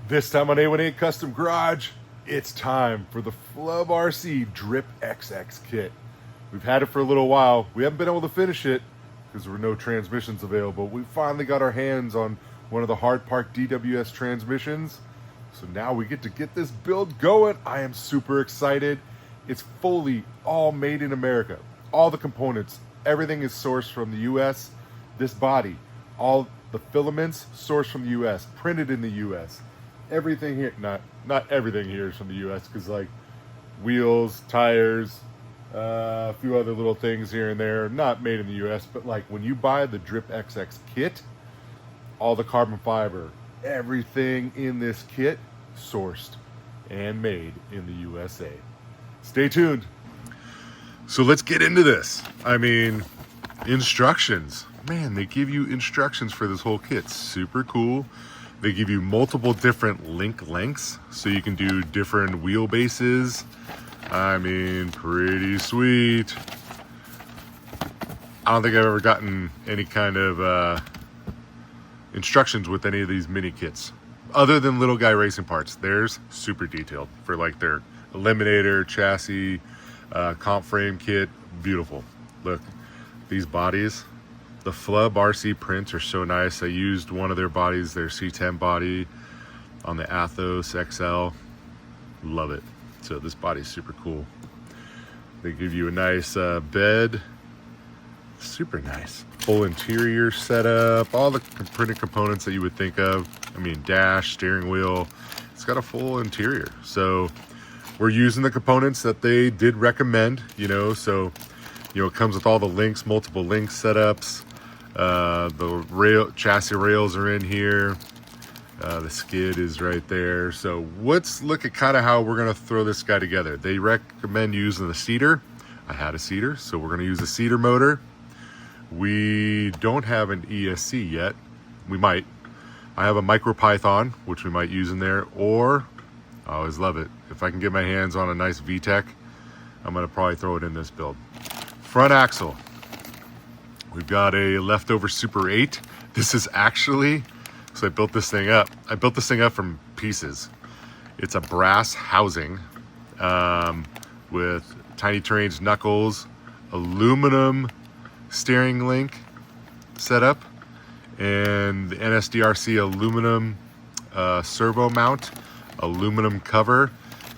This time on A18 Custom Garage, it's time for the Flub RC DripXX kit. We've had it for a little while. We haven't been able to finish it because there were no transmissions available. We finally got our hands on one of the Hard Park DWS transmissions. So now we get to get this build going. I am super excited. It's fully all made in America. All the components, everything is sourced from the US. This body, all the filaments sourced from the US, printed in the US. Everything here, not everything here is from the US, because like wheels, tires, a few other little things here and there, not made in the US, but like when you buy the DripXX kit, all the carbon fiber, everything in this kit sourced and made in the USA. Stay tuned. So let's get into this. I mean, instructions. Man, they give you instructions for this whole kit. Super cool. They give you multiple different link lengths, so you can do different wheelbases. I mean, pretty sweet. I don't think I've ever gotten any kind of instructions with any of these mini kits, other than little guy racing parts. Theirs super detailed for like their eliminator, chassis, comp frame kit. Beautiful. Look, these bodies. The Flub RC prints are so nice. I used one of their bodies, their C10 body, on the Athos XL. Love it. So this body's super cool. They give you a nice bed. Super nice. Full interior setup. All the printed components that you would think of. I mean, dash, steering wheel. It's got a full interior. So we're using the components that they did recommend, so, it comes with all the links, multiple link setups. The chassis rails are in here. The skid is right there. So let's look at kind of how we're going to throw this guy together. They recommend using the cedar. I had a cedar, so we're going to use a cedar motor. We don't have an ESC yet. We might. I have a micro python, which we might use in there, or I always love it. If I can get my hands on a nice VTEC, I'm going to probably throw it in this build. Front axle. We've got a leftover Super 8. This is actually, so I built this thing up. I built this thing up from pieces. It's a brass housing with tiny terrains knuckles, aluminum steering link setup, and the NSDRC aluminum servo mount, aluminum cover.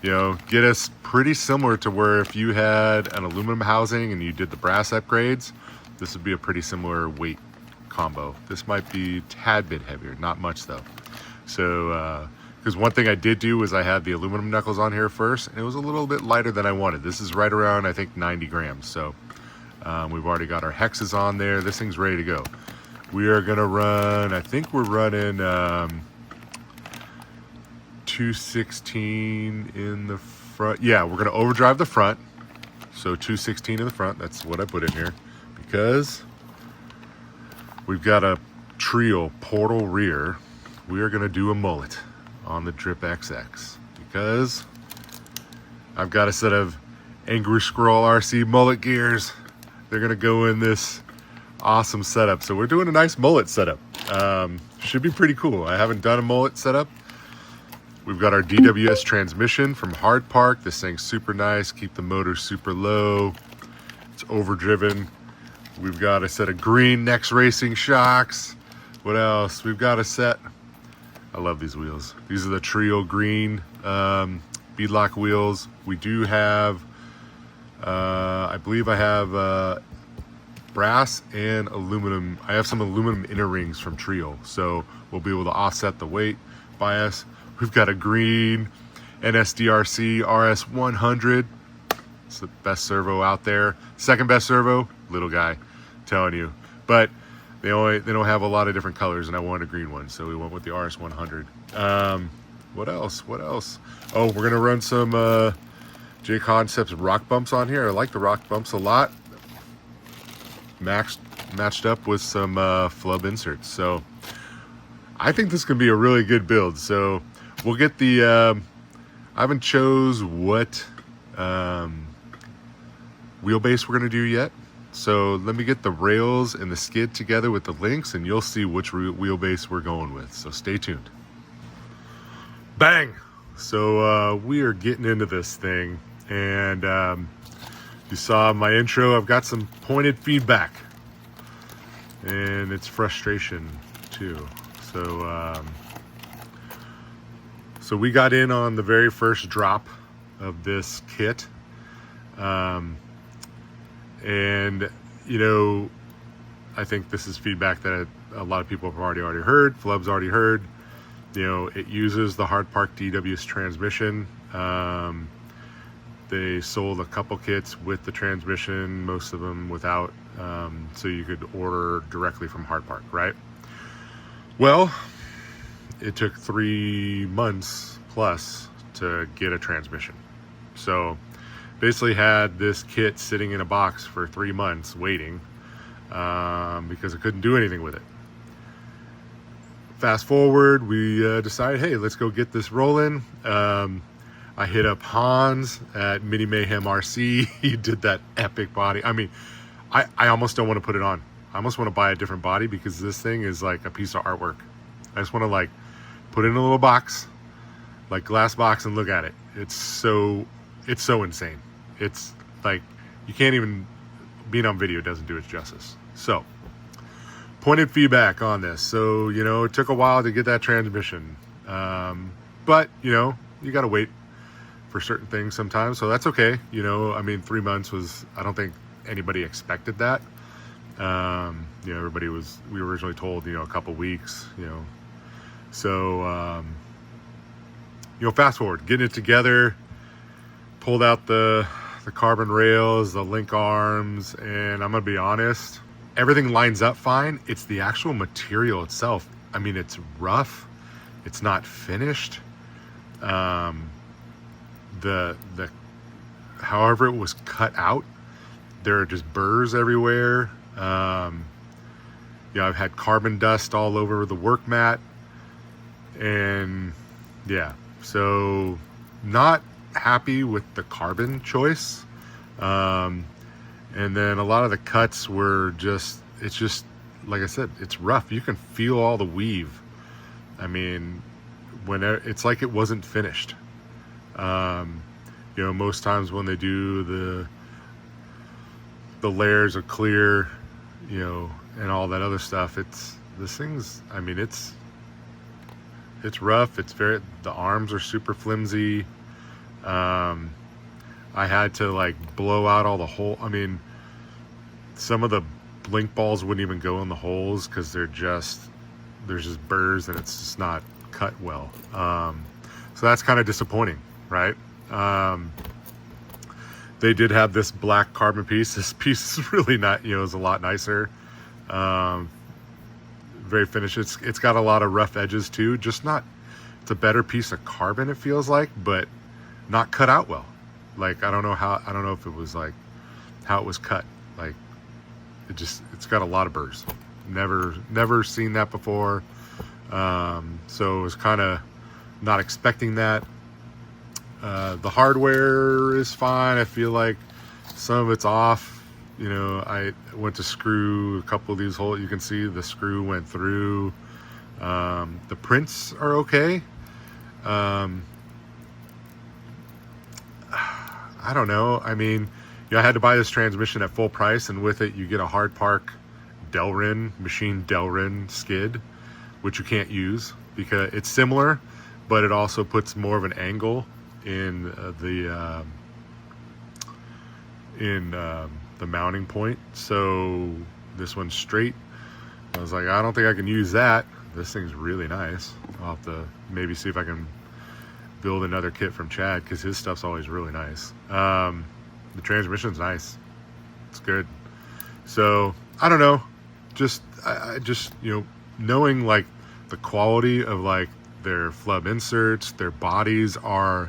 Get us pretty similar to where if you had an aluminum housing and you did the brass upgrades, this would be a pretty similar weight combo. This might be a tad bit heavier, not much though. So, because one thing I did do was I had the aluminum knuckles on here first, and it was a little bit lighter than I wanted. This is right around, I think, 90 grams. So we've already got our hexes on there. This thing's ready to go. We are gonna run, I think we're running 216 in the front. Yeah, we're gonna overdrive the front. So 216 in the front, that's what I put in here. Because we've got a trio portal rear, we are going to do a mullet on the DripXX, because I've got a set of Angry Squirrel RC mullet gears. They're going to go in this awesome setup. So we're doing a nice mullet setup. Should be pretty cool. I haven't done a mullet setup. We've got our DWS transmission from Hard Park. This thing's super nice. Keep the motor super low. It's overdriven. We've got a set of green Next Racing shocks. What else? We've got a set. I love these wheels. These are the Trio green beadlock wheels. We do have, I believe I have brass and aluminum. I have some aluminum inner rings from Trio, so we'll be able to offset the weight bias. We've got a green NSDRC RS100. It's the best servo out there. Second best servo, little guy. Telling you, but they don't have a lot of different colors, and I wanted a green one, so we went with the RS100. What else? Oh, we're gonna run some J Concepts rock bumps on here. I like the rock bumps a lot. Matched up with some flub inserts, so I think this can be a really good build. So we'll get the I haven't chose what wheelbase we're gonna do yet. So let me get the rails and the skid together with the links, and you'll see which wheelbase we're going with. So stay tuned. Bang! So we are getting into this thing, and you saw my intro. I've got some pointed feedback, and it's frustration too. So we got in on the very first drop of this kit, and you know, I think this is feedback that a lot of people have already heard. Flub's already heard. You know, it uses the Hard Park DW's transmission. They sold a couple kits with the transmission, most of them without, so you could order directly from Hard Park, right? Well, it took 3 months plus to get a transmission. So basically had this kit sitting in a box for 3 months waiting, because I couldn't do anything with it. Fast forward, we decided, hey, let's go get this rolling. I hit up Hans at Mini Mayhem RC. He did that epic body. I mean, I almost don't want to put it on. I almost want to buy a different body because this thing is like a piece of artwork. I just want to like put it in a little box, like glass box, and look at it. It's so insane. It's like, you can't even, being on video doesn't do it justice. So, pointed feedback on this. So, you know, it took a while to get that transmission. But, you know, you got to wait for certain things sometimes. So that's okay. You know, I mean, 3 months was, I don't think anybody expected that. You know, we were originally told, you know, a couple weeks, you know. So, you know, fast forward, getting it together, pulled out the carbon rails, the link arms, and I'm going to be honest, everything lines up fine. It's the actual material itself. I mean, it's rough. It's not finished. However it was cut out, there are just burrs everywhere. You know, I've had carbon dust all over the work mat, and yeah, so not happy with the carbon choice. And then a lot of the cuts were just, it's just, like I said, it's rough. You can feel all the weave. I mean, it's like it wasn't finished. You know, most times when they do the layers of clear, you know, and all that other stuff, this thing's, I mean, it's rough. The arms are super flimsy. I had to like blow out all the hole. I mean, some of the blink balls wouldn't even go in the holes because there's just burrs and it's just not cut well. So that's kind of disappointing, right? They did have this black carbon piece. This piece is really not, you know, is a lot nicer. Very finished. It's got a lot of rough edges too. Just not, it's a better piece of carbon, it feels like, but not cut out well. Like, I don't know if it was like how it was cut. Like, it's got a lot of burrs. Never seen that before. So it was kind of not expecting that. The hardware is fine. I feel like some of it's off. You know, I went to screw a couple of these holes. You can see the screw went through. The prints are okay. I don't know. I mean, you know, I had to buy this transmission at full price, and with it you get a Hard Park machine Delrin skid, which you can't use because it's similar, but it also puts more of an angle in the mounting point. So this one's straight. I was like, I don't think I can use that. This thing's really nice. I'll have to maybe see if I can build another kit from Chad, because his stuff's always really nice. The transmission's nice. It's good. So I don't know. I just, you know, knowing like the quality of like their Flub inserts, their bodies are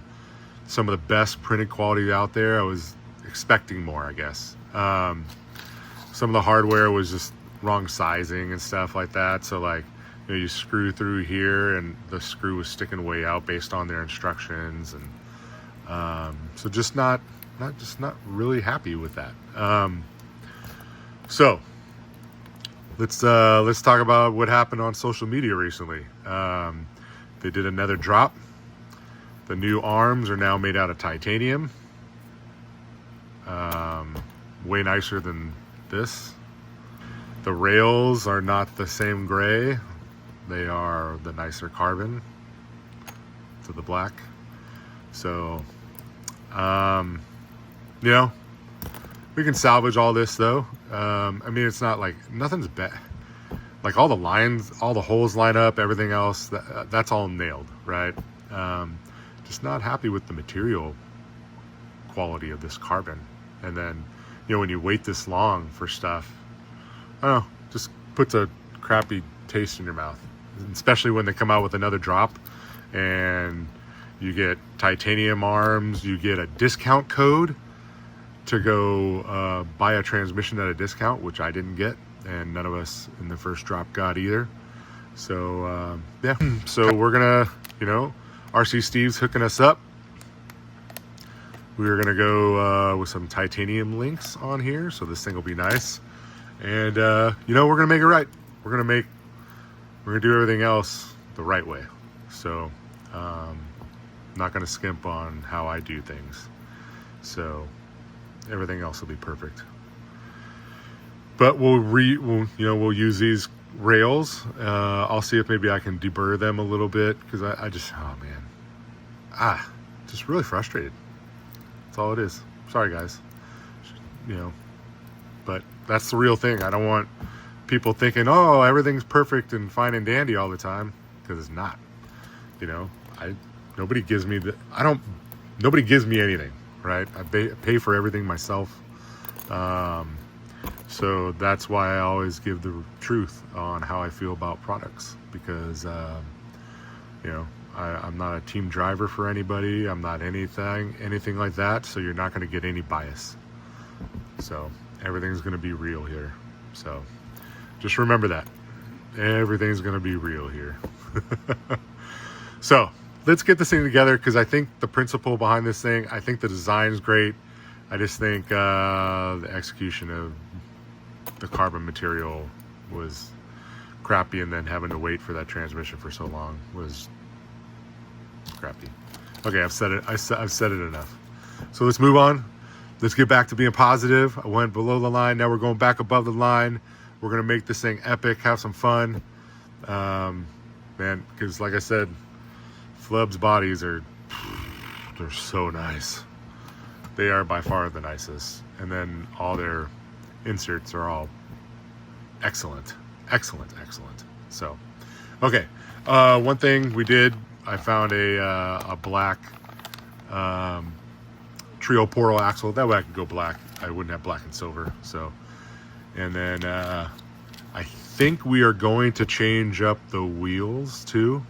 some of the best printed quality out there. I was expecting more, I guess. Some of the hardware was just wrong sizing and stuff like that. So like, you know, you screw through here and the screw was sticking way out based on their instructions, and so just not really happy with that. So let's talk about what happened on social media recently. They did another drop. The new arms are now made out of titanium. Way nicer than this. The rails are not the same gray. They are the nicer carbon to the black. So, you know, we can salvage all this though. I mean, it's not like nothing's bad. Like all the lines, all the holes line up, everything else, that's all nailed, right? Just not happy with the material quality of this carbon. And then, you know, when you wait this long for stuff, I don't know, just puts a crappy taste in your mouth, especially when they come out with another drop and you get titanium arms, you get a discount code to go buy a transmission at a discount, which I didn't get, and none of us in the first drop got either. So yeah, so we're gonna, you know, RC Steve's hooking us up. We're gonna go with some titanium links on here, so this thing will be nice. And you know, we're gonna make it right. We're gonna do everything else the right way. So not gonna skimp on how I do things. So everything else will be perfect. But we'll use these rails. I'll see if maybe I can deburr them a little bit, because I just, oh man, just really frustrated. That's all it is. Sorry guys, you know, but that's the real thing. I don't want people thinking, oh, everything's perfect and fine and dandy all the time, because it's not. You know, nobody gives me anything, right? I pay for everything myself. So that's why I always give the truth on how I feel about products, because you know, I'm not a team driver for anybody. I'm not anything like that. So you're not going to get any bias. So everything's going to be real here. So just remember that everything's going to be real here. So let's get this thing together, because I think the principle behind this thing, I think the design is great. I just think the execution of the carbon material was crappy, and then having to wait for that transmission for so long was crappy. Okay, I've said it. I've said it enough. So let's move on. Let's get back to being positive. I went below the line. Now we're going back above the line. We're gonna make this thing epic. Have some fun, man. Because like I said, Flub's bodies they're so nice. They are by far the nicest. And then all their inserts are all excellent. So, okay. One thing we did, I found a black trio portal axle. That way I could go black. I wouldn't have black and silver. So, and then I think we are going to change up the wheels too.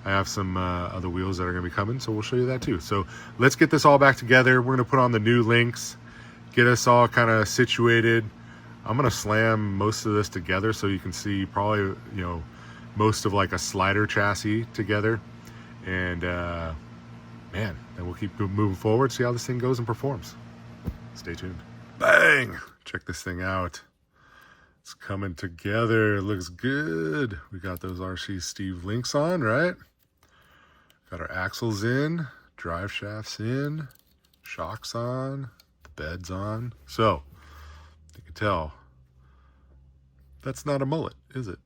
I have some other wheels that are going to be coming, so we'll show you that too. So let's get this all back together. We're going to put on the new links, get us all kind of situated. I'm going to slam most of this together so you can see probably, you know, most of like a slider chassis together. And man, then we'll keep moving forward, see how this thing goes and performs. Stay tuned. Bang! Check this thing out. It's coming together. It looks good. We got those RC Steve links on, right? Got our axles in, drive shafts in, shocks on, beds on. So you can tell that's not a mullet, is it?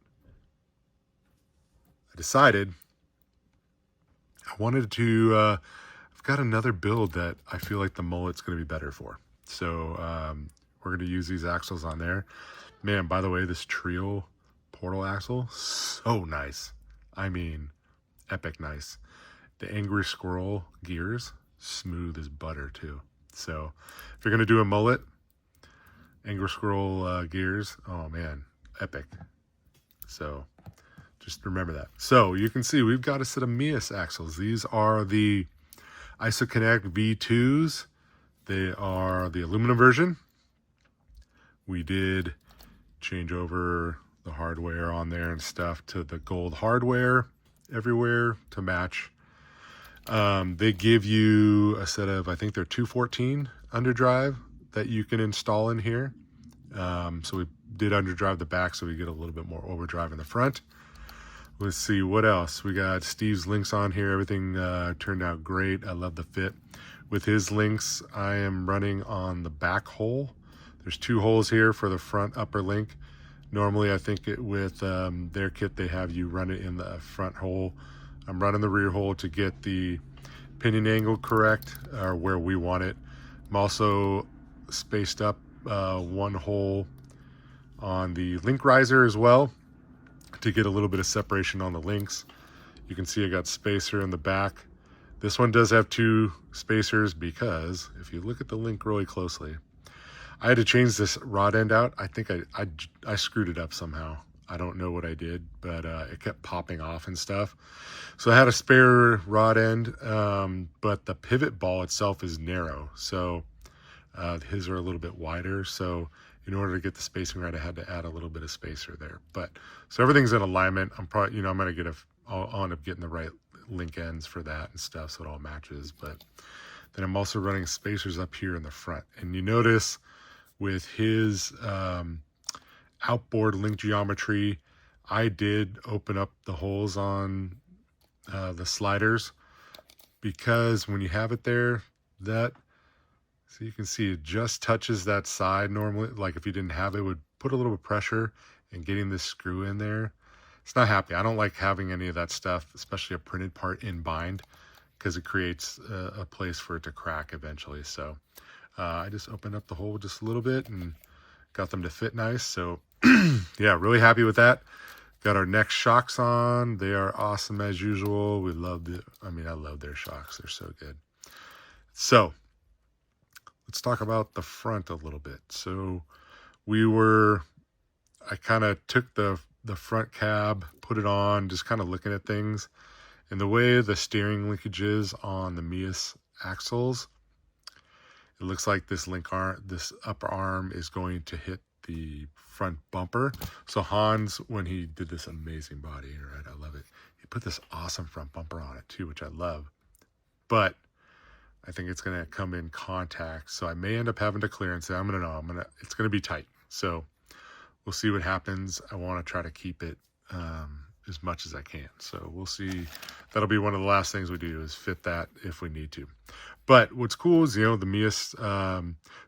I decided I wanted to, I've got another build that I feel like the mullet's going to be better for. So we're going to use these axles on there. Man, by the way, this trio portal axle, so nice. I mean, epic nice. The Angry Squirrel gears, smooth as butter too. So if you're going to do a mullet, Angry Squirrel gears, oh man, epic. So just remember that. So you can see we've got a set of Mias axles. These are the IsoConnect V2s. They are the aluminum version. We did change over the hardware on there and stuff to the gold hardware everywhere to match. They give you a set of, I think they're 214 underdrive that you can install in here. So we did underdrive the back so we get a little bit more overdrive in the front. Let's see what else. We got Steve's links on here. Everything turned out great. I love the fit. With his links, I am running on the back hole. There's 2 holes here for the front upper link. Normally, I think with their kit, they have you run it in the front hole. I'm running the rear hole to get the pinion angle correct, or where we want it. I'm also spaced up 1 hole on the link riser as well to get a little bit of separation on the links. You can see I got spacer in the back. This one does have 2 spacers because if you look at the link really closely, I had to change this rod end out. I think I screwed it up somehow. I don't know what I did, but it kept popping off and stuff. So I had a spare rod end, but the pivot ball itself is narrow. So his are a little bit wider. So in order to get the spacing right, I had to add a little bit of spacer there. But so everything's in alignment. I'm probably, I'm going to I'll end up getting the right link ends for that and stuff, so it all matches. But then I'm also running spacers up here in the front. And you notice with his outboard link geometry, I did open up the holes on the sliders, because when you have it there, so you can see it just touches that side normally. Like if you didn't have it, it would put a little bit of pressure in getting this screw in there. It's not happy. I don't like having any of that stuff, especially a printed part in bind, because it creates a place for it to crack eventually. So I just opened up the hole just a little bit and got them to fit nice. So yeah, really happy with that. Got our next shocks on. They are awesome as usual. We love I love their shocks. They're so good. So let's talk about the front a little bit. So I kind of took the front cab, put it on, just kind of looking at things. And the way the steering linkage is on the Mias axles, it looks like this upper arm is going to hit the front bumper. So Hans, when he did this amazing body, right, I love it. He put this awesome front bumper on it too, which I love. But I think it's going to come in contact, so I may end up having to clearance it. It's going to be tight. So we'll see what happens. I want to try to keep it as much as I can. So we'll see. That'll be one of the last things we do, is fit that if we need to. But what's cool is, the Mias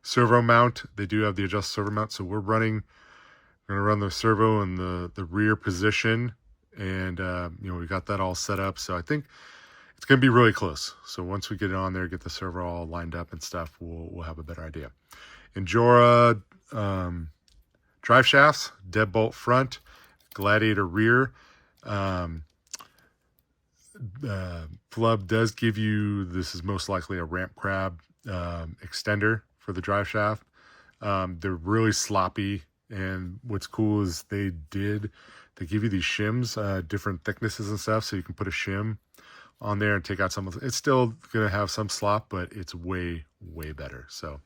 servo mount, they do have the adjust servo mount. So we're going to run the servo in the rear position. And, we got that all set up. So I think it's going to be really close. So once we get it on there, get the servo all lined up and stuff, we'll have a better idea. Endura drive shafts, deadbolt front, Gladiator rear. Flub does give you, this is most likely a ramp crab extender for the drive shaft. They're really sloppy, and what's cool is they give you these shims, different thicknesses and stuff, so you can put a shim on there and take out some of it. It's still gonna have some slop, but it's way better. So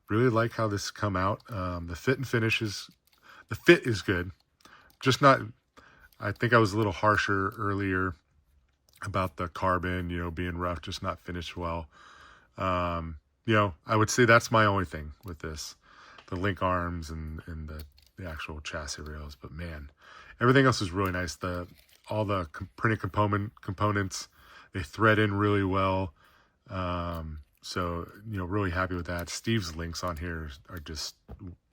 really like how this come out. The fit and finish the fit is good, just not, I think I was a little harsher earlier about the carbon, being rough, just not finished well. I would say that's my only thing with this, the link arms and the actual chassis rails. But man, everything else is really nice. All the printed components, they thread in really well. So, really happy with that. Steve's links on here are just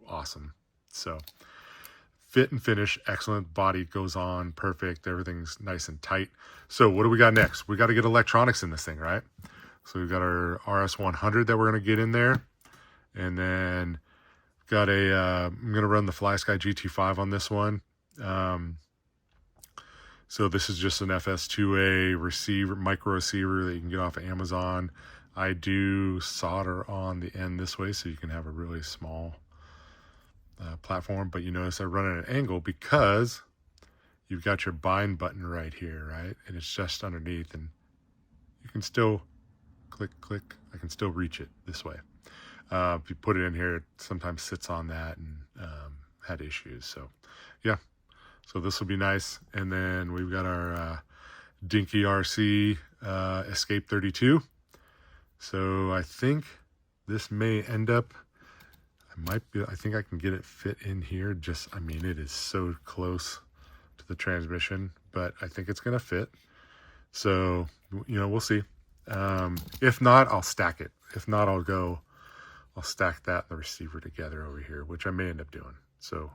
awesome. So fit and finish, excellent. Body goes on perfect. Everything's nice and tight. So what do we got next? We got to get electronics in this thing, right? So we've got our RS100 that we're going to get in there. And then got I'm going to run the FlySky GT5 on this one. So this is just an FS2A receiver, micro receiver that you can get off of Amazon. I do solder on the end this way, so you can have a really small platform. But you notice I run at an angle because you've got your bind button right here, right? And it's just underneath, and you can still click. I can still reach it this way. If you put it in here, it sometimes sits on that and had issues. So yeah, so this will be nice. And then we've got our Dinky RC Escape 32. So I think this may end up, I think I can get it fit in here. It is so close to the transmission, but I think it's going to fit. So, you know, we'll see. If not, I'll stack it. If not, I'll stack that and the receiver together over here, which I may end up doing. So,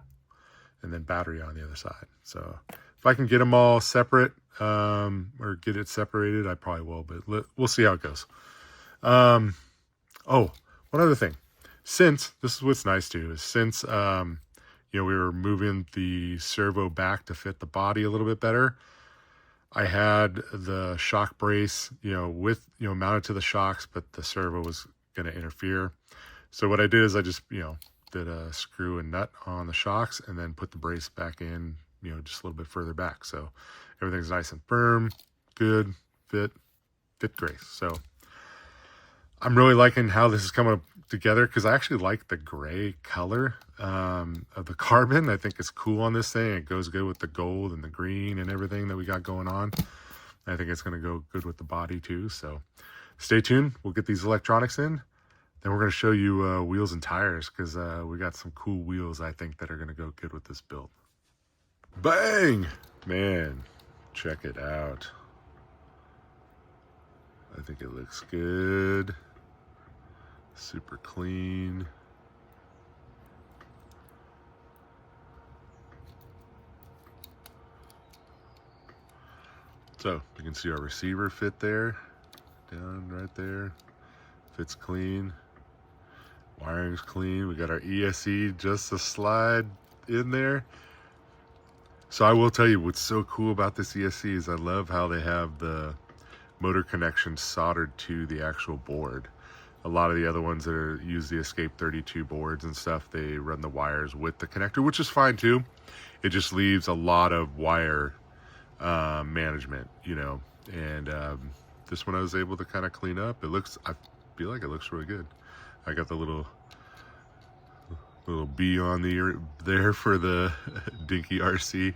and then battery on the other side. So if I can get them all separate, or get it separated, I probably will, but we'll see how it goes. Oh, one other thing. Since, this is what's nice too, is since, you know, we were moving the servo back to fit the body a little bit better, I had the shock brace, you know, mounted to the shocks, but the servo was going to interfere. So what I did is I just, you know, did a screw and nut on the shocks and then put the brace back in, you know, just a little bit further back. So everything's nice and firm, good, fit great. So I'm really liking how this is coming together, because I actually like the gray color of the carbon. I think it's cool on this thing. It goes good with the gold and the green and everything that we got going on. I think it's going to go good with the body too. So stay tuned. We'll get these electronics in. Then we're going to show you wheels and tires, because we got some cool wheels I think that are going to go good with this build. Bang! Man, check it out. I think it looks good. Super clean. So you can see our receiver fit there, down right there. Fits clean. Wiring's clean. We got our ESC just to slide in there. So I will tell you what's so cool about this ESC is I love how they have the motor connection soldered to the actual board. A lot of the other ones that use the Escape 32 boards and stuff, they run the wires with the connector, which is fine too. It just leaves a lot of wire management, you know. And this one I was able to kind of clean up. I feel like it looks really good. I got the little B on there for the Dinky RC.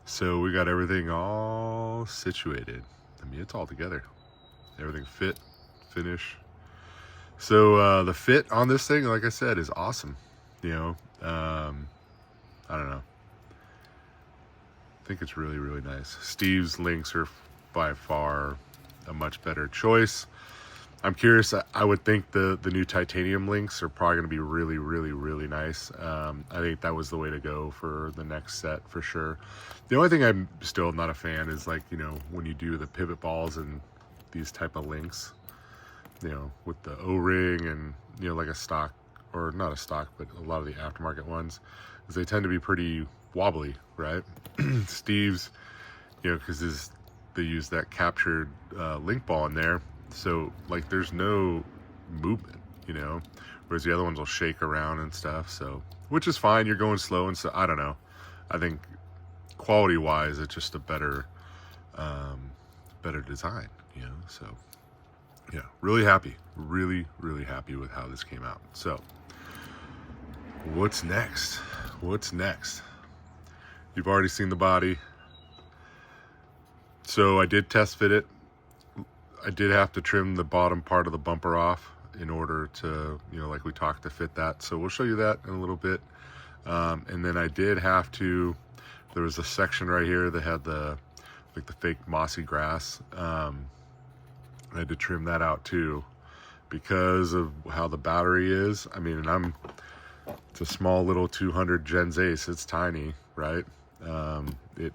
So we got everything all situated. I mean, it's all together. Everything fit, finish. So the fit on this thing, like I said, is awesome. You know, I don't know. I think it's really, really nice. Steve's links are by far a much better choice. I'm curious. I would think the new titanium links are probably going to be really, really, really nice. I think that was the way to go for the next set for sure. The only thing I'm still not a fan is, like, you know, when you do the pivot balls and these type of links, you know, with the O-ring and, you know, like a stock, or not a stock, but a lot of the aftermarket ones, is they tend to be pretty wobbly, right? Steve's, you know, because they use that captured link ball in there. So, like, there's no movement, you know, whereas the other ones will shake around and stuff. So, which is fine. You're going slow and so I don't know. I think quality wise, it's just a better design, you know. So, yeah, really happy, really, really happy with how this came out. So, what's next? What's next? You've already seen the body. So I did test fit it. I did have to trim the bottom part of the bumper off in order to, you know, like we talked, to fit that. So we'll show you that in a little bit. And then I did have to, there was a section right here that had the fake mossy grass. I had to trim that out too, because of how the battery is. I mean, it's a small little 200 Gens Ace. It's tiny, right? It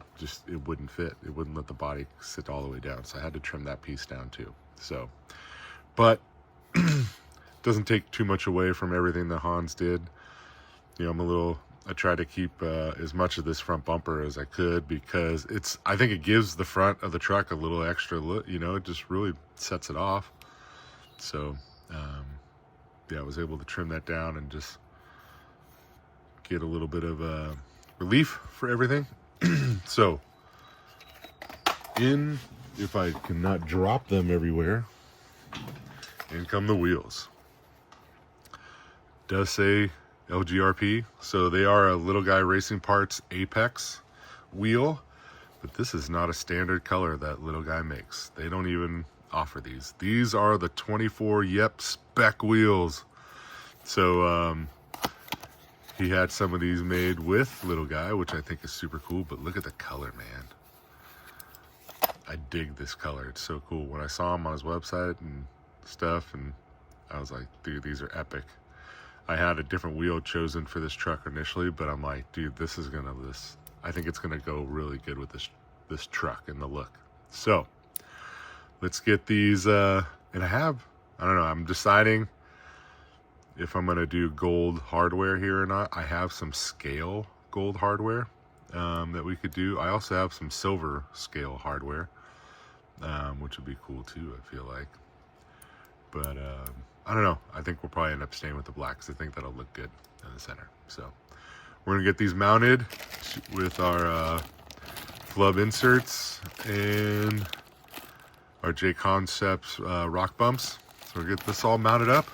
wouldn't fit. It wouldn't let the body sit all the way down. So I had to trim that piece down too. So, but doesn't take too much away from everything that Hans did. You know, I tried to keep as much of this front bumper as I could, because I think it gives the front of the truck a little extra look, you know, it just really sets it off. So, yeah, I was able to trim that down and just get a little bit of relief for everything. So, if I cannot drop them everywhere, in come the wheels. Does say LGRP, so they are a Little Guy Racing Parts Apex wheel, but this is not a standard color that Little Guy makes. They don't even offer these. These are the 24 Yep spec wheels. So he had some of these made with Little Guy, which I think is super cool, but look at the color, man. I dig this color. It's so cool. When I saw him on his website and stuff, and I was like, dude, these are epic. I had a different wheel chosen for this truck initially, but I'm like, dude, I think it's gonna go really good with this truck and the look. So let's get these, and I don't know, I'm deciding if I'm gonna do gold hardware here or not. I have some scale gold hardware that we could do. I also have some silver scale hardware, which would be cool too, I feel like. But I don't know. I think we'll probably end up staying with the black because I think that'll look good in the center. So we're gonna get these mounted with our Flub inserts and our J Concepts rock bumps. So we'll get this all mounted up.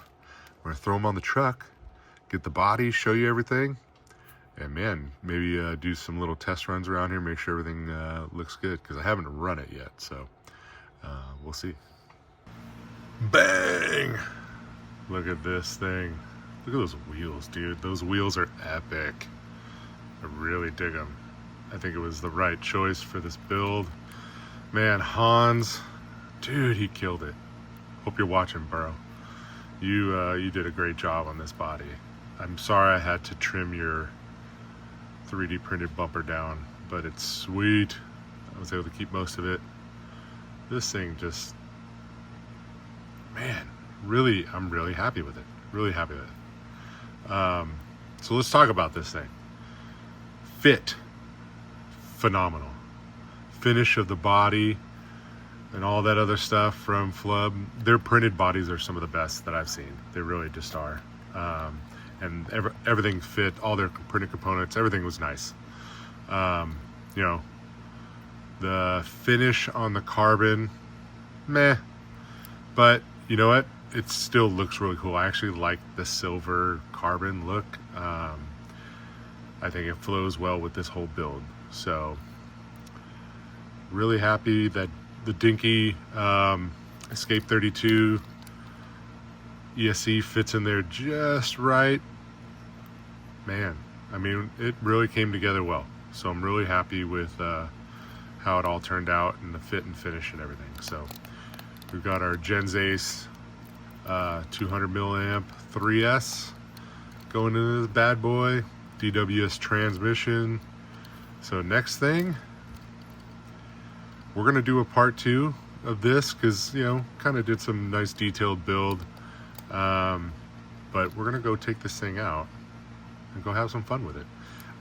We're gonna throw them on the truck, get the body, show you everything, and man, maybe do some little test runs around here, make sure everything looks good, because I haven't run it yet. So we'll see. Bang! Look at this thing. Look at those wheels, dude. Those wheels are epic. I really dig them. I think it was the right choice for this build. Man, Hans, dude, he killed it. Hope you're watching, bro. You did a great job on this body. I'm sorry I had to trim your 3D printed bumper down, but it's sweet. I was able to keep most of it. This thing just, man, really, I'm really happy with it. Really happy with it. So let's talk about this thing. Fit, phenomenal. Finish of the body and all that other stuff from Flub. Their printed bodies are some of the best that I've seen. They really just are. And everything fit, all their printed components, everything was nice. You know, the finish on the carbon, meh. But you know what? It still looks really cool. I actually like the silver carbon look. I think it flows well with this whole build. So really happy that the Dinky Escape 32 ESC fits in there just right. Man, I mean, it really came together well. So I'm really happy with how it all turned out and the fit and finish and everything. So we've got our Gens Ace 200 milliamp 3S going into this bad boy. DWS transmission. So next thing, we're gonna do a part 2 of this because, you know, kind of did some nice detailed build, but we're gonna go take this thing out and go have some fun with it.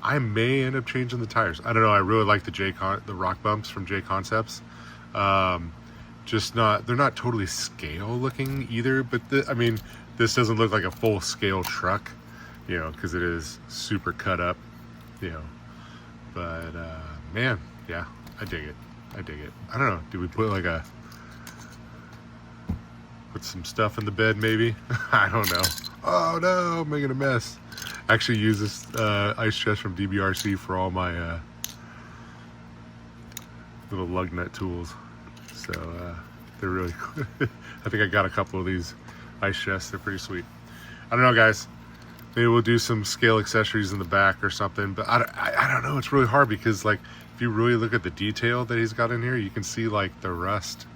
I may end up changing the tires. I don't know. I really like the rock bumps from J Concepts. Just not, they're not totally scale looking either, but I mean, this doesn't look like a full scale truck, you know, because it is super cut up, you know. But man, yeah, I dig it. I dig it. I don't know. Did we put some stuff in the bed maybe? I don't know. Oh no, I'm making a mess. I actually use this ice chest from DBRC for all my little lug nut tools. So they're really cool. I think I got a couple of these ice chests. They're pretty sweet. I don't know, guys. Maybe we'll do some scale accessories in the back or something. But I don't know. It's really hard because, like, if you really look at the detail that he's got in here, you can see, like, the rust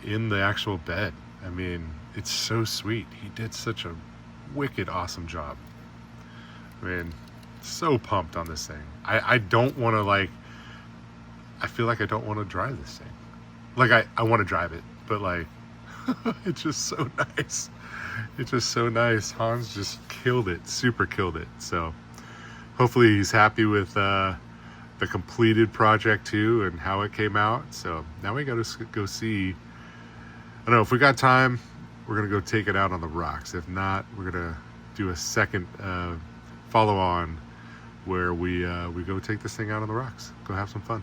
in the actual bed. I mean, it's so sweet. He did such a wicked awesome job. I mean, so pumped on this thing. I don't want to, like, I feel like I don't want to drive this thing. Like, I want to drive it, but, like, it's just so nice. It's just so nice. Hans just killed it, super killed it. So hopefully he's happy with the completed project too and how it came out. So now we got to go see, I don't know, if we got time, we're going to go take it out on the rocks. If not, we're going to do a second follow on where we go take this thing out on the rocks. Go have some fun.